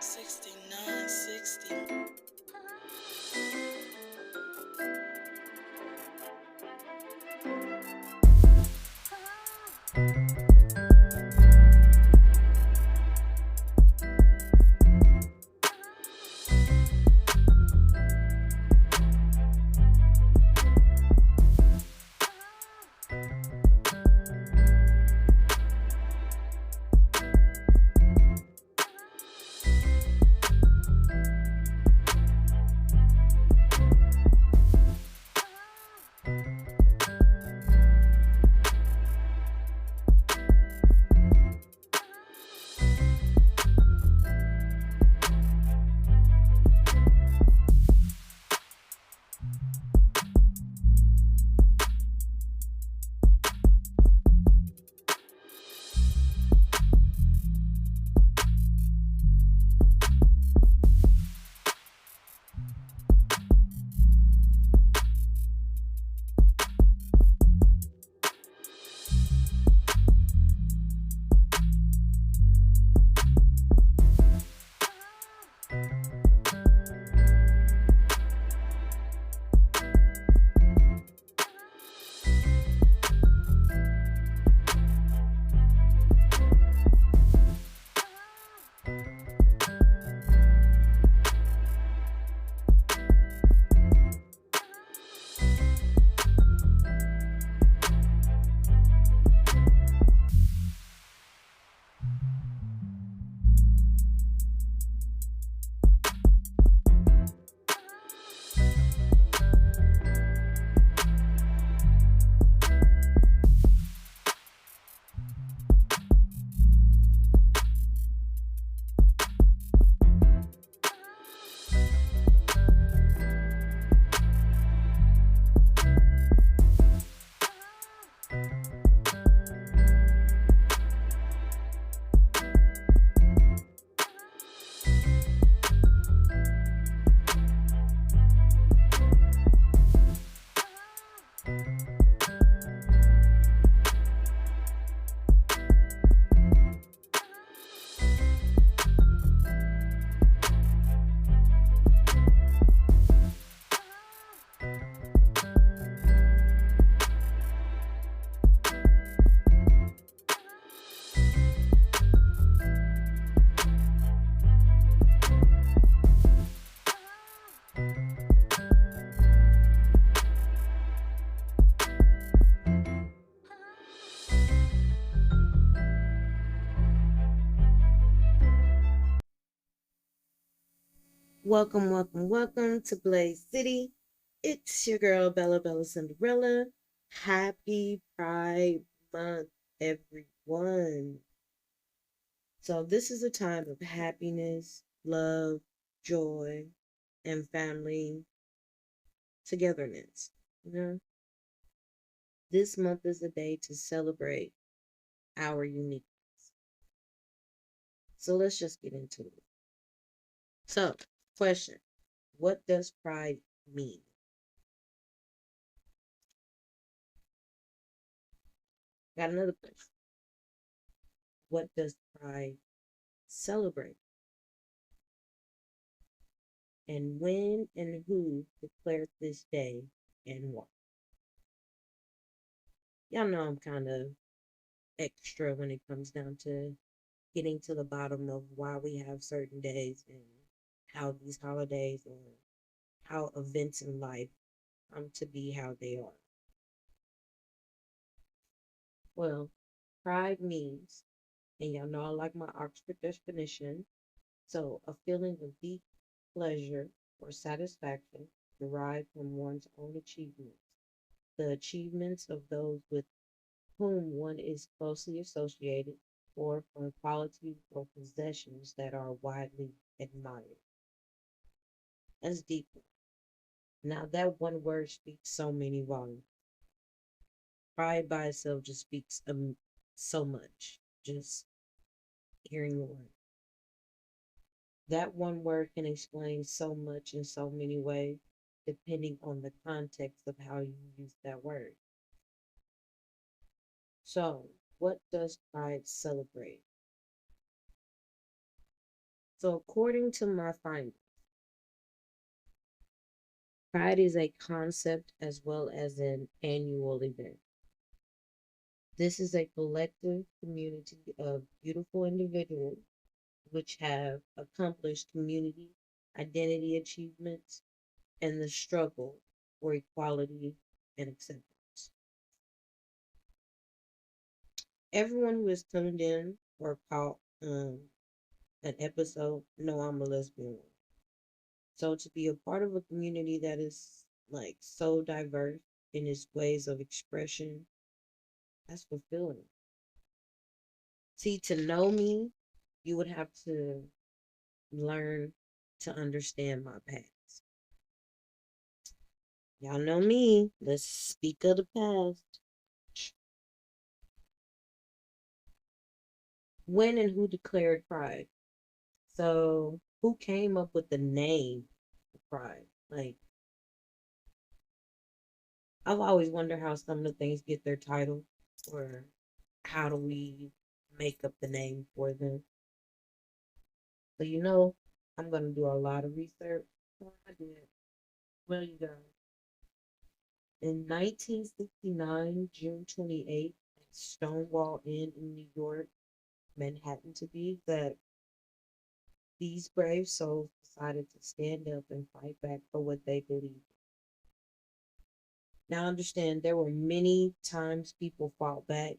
6960. Welcome to Blaze City. It's your girl Bella Cinderella. Happy Pride Month, everyone. So this is a time of happiness, love, joy, and family togetherness. You know, this month is a day to celebrate our uniqueness. So let's just get into it. So, question: what does pride mean? Got another question. What does pride celebrate? And when and who declared this day and why? Y'all know I'm kind of extra when it comes down to getting to the bottom of why we have certain days and how these holidays and how events in life come to be how they are. Well, pride means, and y'all know I like my Oxford definition, so a feeling of deep pleasure or satisfaction derived from one's own achievements, the achievements of those with whom one is closely associated, or from qualities or possessions that are widely admired. That's deep. Now, that one word speaks so many volumes. Pride by itself just speaks so much. Just hearing the word. That one word can explain so much in so many ways, depending on the context of how you use that word. So, what does pride celebrate? So, according to my findings, Pride is a concept as well as an annual event. This is a collective community of beautiful individuals which have accomplished community identity achievements and the struggle for equality and acceptance. Everyone who has tuned in or caught an episode know I'm a lesbian. So to be a part of a community that is like so diverse in its ways of expression, that's fulfilling. See, to know me, you would have to learn to understand my past. Y'all know me. Let's speak of the past. When and who declared Pride? So, who came up with the name Pride? Like, I've always wondered how some of the things get their title, or how do we make up the name for them. So, I'm going to do a lot of research. So I did. Well, you guys, in 1969, June 28th, at Stonewall Inn in New York, Manhattan to be exact, these brave souls decided to stand up and fight back for what they believed. Now, understand there were many times people fought back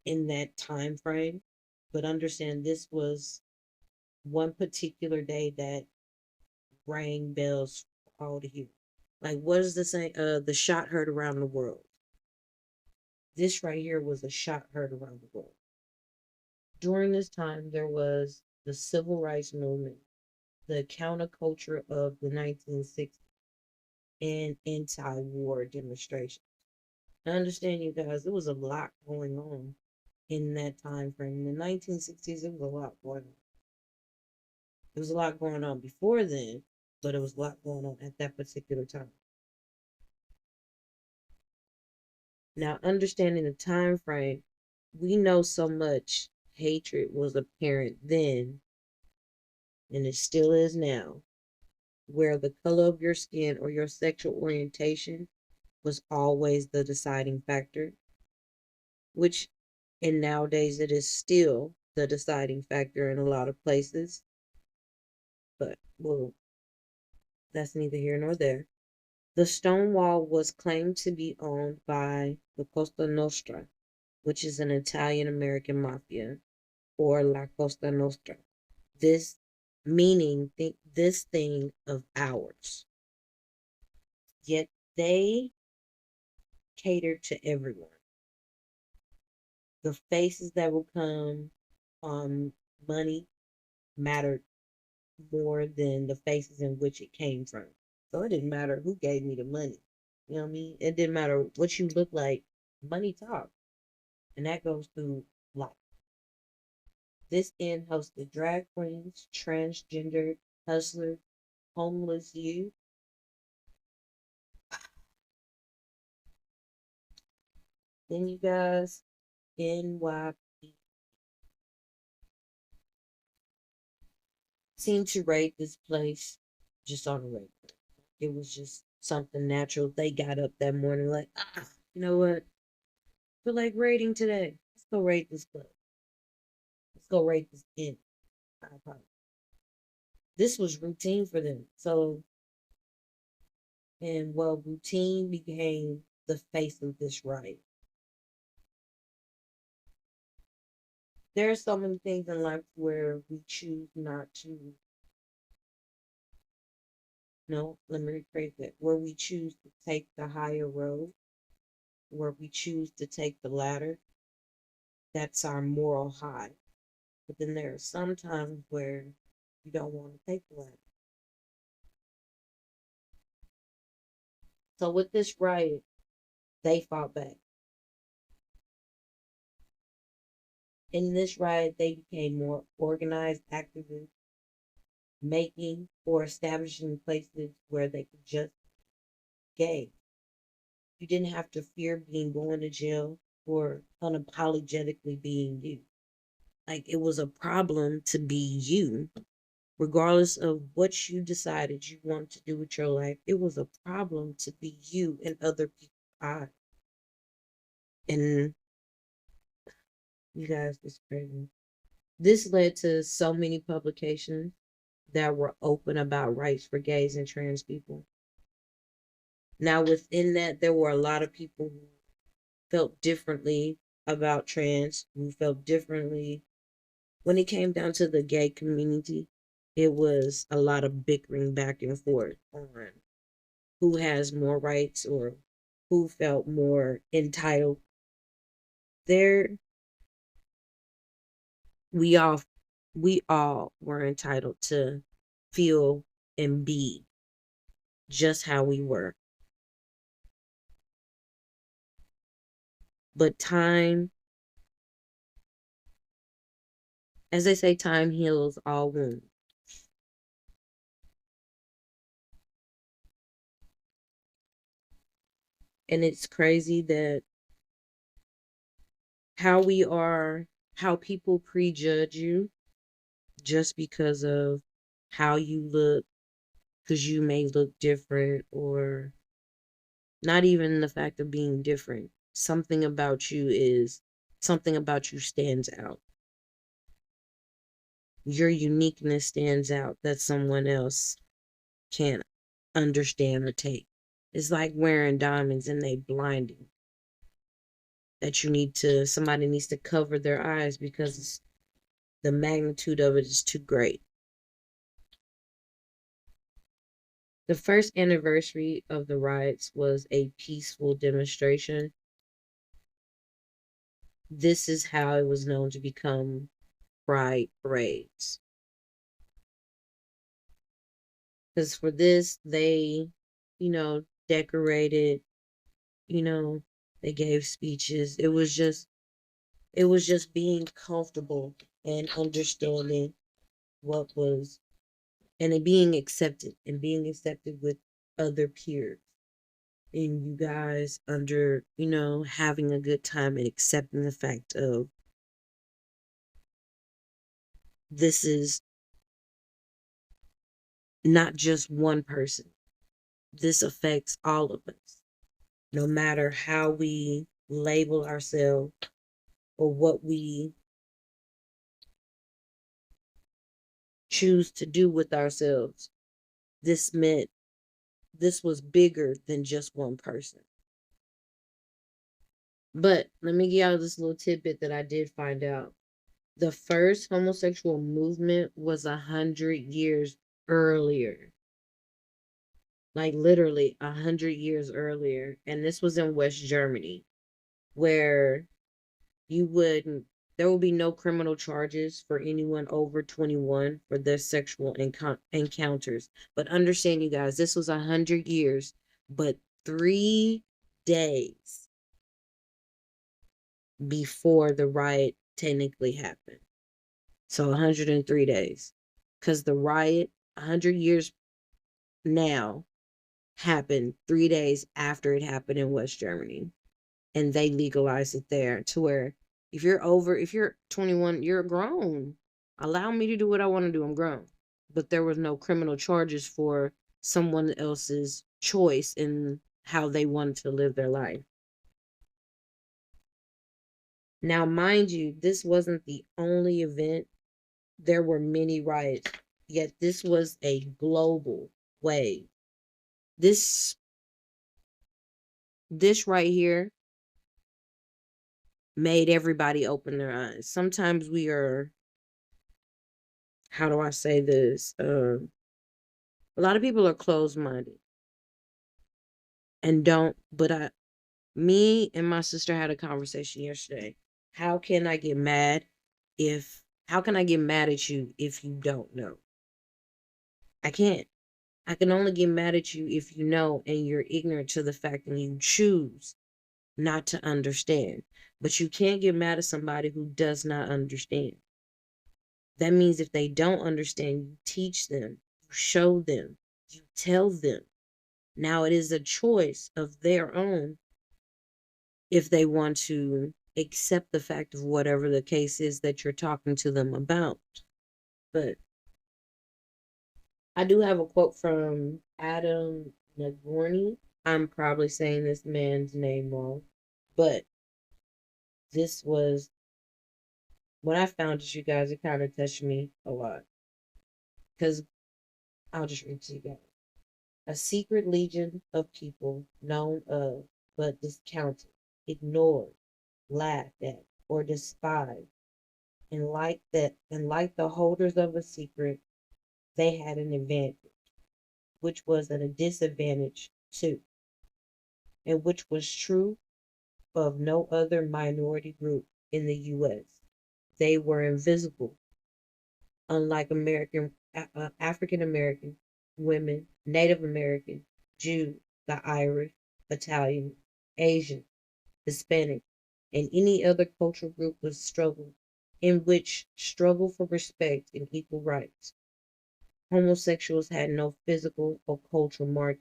in that time frame, but understand this was one particular day that rang bells for all to hear. Like, what is the saying? The shot heard around the world. This right here was a shot heard around the world. During this time, there was the civil rights movement, the counterculture of the 1960s, and anti-war demonstrations. I understand, you guys, there was a lot going on in that time frame. In the 1960s, there was a lot going on. There was a lot going on before then, but it was a lot going on at that particular time. Now, understanding the time frame, we know so much hatred was apparent then, and it still is now, where the color of your skin or your sexual orientation was always the deciding factor, which and nowadays it is still the deciding factor in a lot of places. But well, that's neither here nor there. The stone wall was claimed to be owned by the Costa Nostra, which is an Italian American mafia, or La Costa Nostra. This meaning this thing of ours. Yet they catered to everyone. The faces that would come on money mattered more than the faces in which it came from. So it didn't matter who gave me the money. You know what I mean? It didn't matter what you look like. Money talks. And that goes through life. This inn hosted drag queens, transgender hustlers, homeless youth. Then you guys, NYP seemed to rate this place just on a regular. It was just something natural. They got up that morning like, you know what? I feel like rating today. Let's go rate this club. Let's go rate this inn. This was routine for them. So, and well, routine became the face of this riot. There are so many things in life where we choose not to. No, let me rephrase that. Where we choose to take the higher road, where we choose to take the ladder, that's our moral high. But then there are some times where you don't want to take the ladder. So with this riot, they fought back. In this riot, they became more organized activists, making or establishing places where they could just gay. You didn't have to fear being going to jail or unapologetically being you. Like it was a problem to be you, regardless of what you decided you wanted to do with your life. It was a problem to be you in other people's eyes. And you guys, it's crazy. This led to so many publications that were open about rights for gays and trans people. Now, within that, there were a lot of people who felt differently about trans, who felt differently. When it came down to the gay community, it was a lot of bickering back and forth on who has more rights or who felt more entitled. There, we all we all were entitled to feel and be just how we were. But time, as they say, time heals all wounds. And it's crazy that how we are, how people prejudge you just because of how you look, because you may look different, or not even the fact of being different. Something about you stands out. Your uniqueness stands out that someone else can't understand or take. It's like wearing diamonds and they blinding. That somebody needs to cover their eyes because the magnitude of it is too great. The first anniversary of the riots was a peaceful demonstration. This is how it was known to become pride parades. Because for this, they, decorated, you know, they gave speeches. It was just being comfortable and understanding what was, and it being accepted with other peers. And you guys having a good time and accepting the fact of this is not just one person. This affects all of us, no matter how we label ourselves or what we choose to do with ourselves. This meant this was bigger than just one person. But let me give y'all this little tidbit that I did find out. The first homosexual movement was 100 years earlier. Like literally 100 years earlier. And this was in West Germany, where you wouldn't there will be no criminal charges for anyone over 21 for their sexual encounters. But understand, you guys, this was 100 years, but 3 days before the riot technically happened. So 103 days. Because the riot, 100 years now, happened 3 days after it happened in West Germany. And they legalized it there to where if you're 21, you're grown. Allow me to do what I want to do. I'm grown. But there was no criminal charges for someone else's choice in how they wanted to live their life. Now, mind you, this wasn't the only event. There were many riots, yet this was a global wave. This right here made everybody open their eyes. Sometimes we are, how do I say this? A lot of people are closed minded and me and my sister had a conversation yesterday. How can I get mad how can I get mad at you if you don't know? I can't. I can only get mad at you if you know and you're ignorant to the fact and you choose not to understand. But you can't get mad at somebody who does not understand. That means if they don't understand, you teach them, you show them, you tell them. Now it is a choice of their own if they want to accept the fact of whatever the case is that you're talking to them about. But I do have a quote from Adam Nagorny. I'm probably saying this man's name wrong, but this was when I found it, you guys, it kind of touched me a lot. Because I'll just read to you guys. A secret legion of people known of, but discounted, ignored, laughed at, or despised. And like the holders of a secret, they had an advantage, which was at a disadvantage too, and which was true of no other minority group in the US. They were invisible, unlike African American women, Native American, Jew, the Irish, Italian, Asian, Hispanic, and any other cultural group was struggle in which struggle for respect and equal rights. Homosexuals had no physical or cultural mark,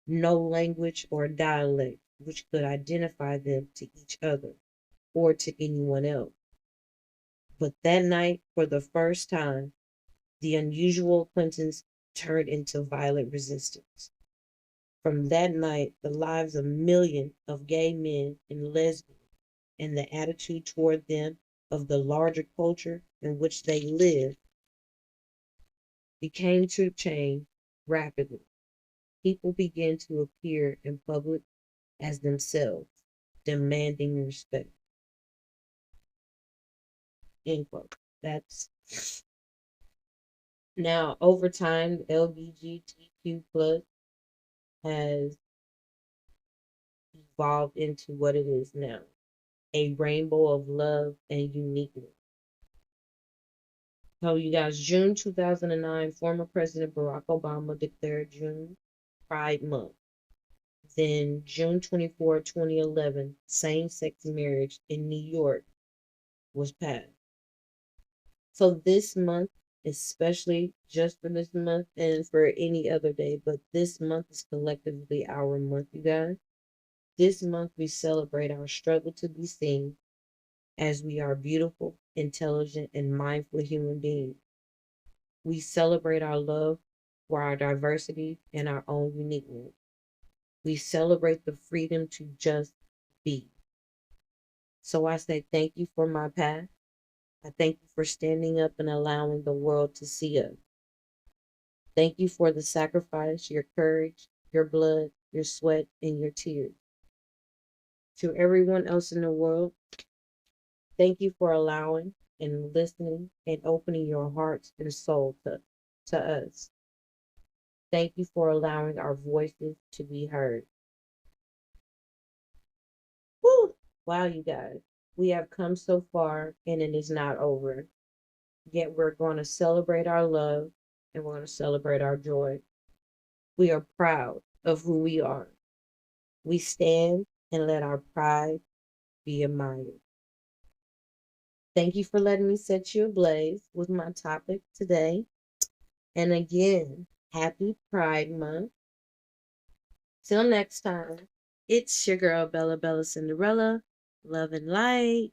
no language or dialect which could identify them to each other or to anyone else. But that night, for the first time, the unusual acquaintance turned into violent resistance. From that night, the lives of millions of gay men and lesbians and the attitude toward them of the larger culture in which they lived began to change rapidly. People began to appear in public as themselves, demanding respect. End quote. That's now over time, the LGBTQ plus has evolved into what it is now, a rainbow of love and uniqueness. So, you guys, June 2009, former President Barack Obama declared June Pride Month. Then, June 24, 2011, same sex marriage in New York was passed. So, this month, especially just for this month and for any other day, but this month is collectively our month, you guys. This month, we celebrate our struggle to be seen as we are beautiful, intelligent, and mindful human beings. We celebrate our love for our diversity and our own uniqueness. We celebrate the freedom to just be. So I say thank you for my path. I thank you for standing up and allowing the world to see us. Thank you for the sacrifice, your courage, your blood, your sweat, and your tears. To everyone else in the world, thank you for allowing and listening and opening your hearts and soul to us. Thank you for allowing our voices to be heard. Woo! Wow, you guys. We have come so far and it is not over. Yet we're going to celebrate our love and we're going to celebrate our joy. We are proud of who we are. We stand and let our pride be admired. Thank you for letting me set you ablaze with my topic today. And again, happy Pride Month. Till next time, it's your girl, Bella Bella Cinderella. Love and light.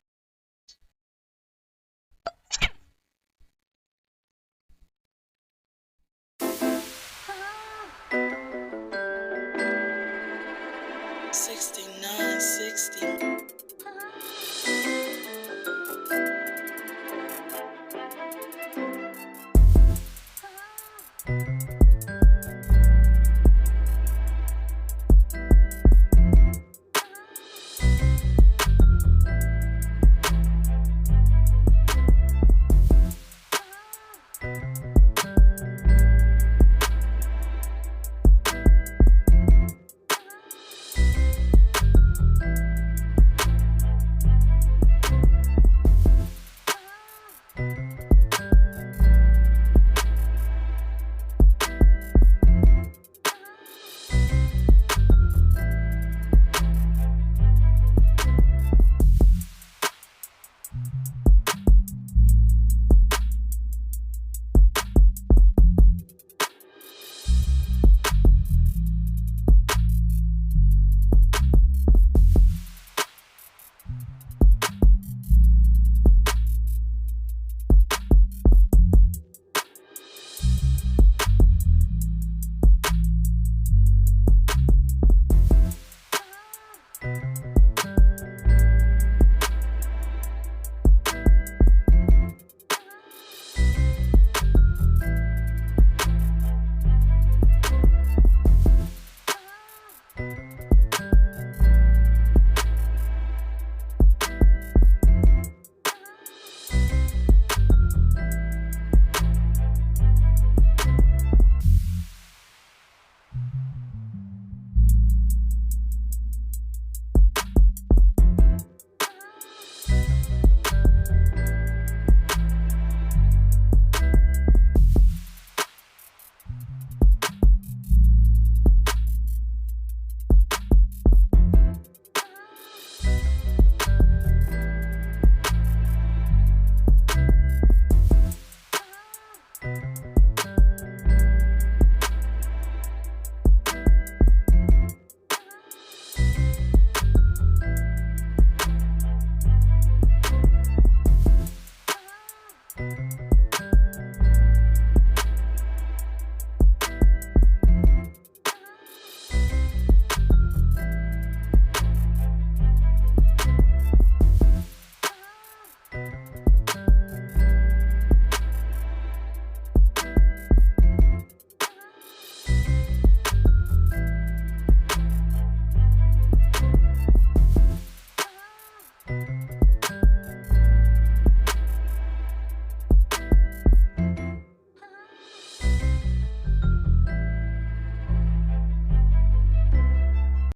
'69, 60.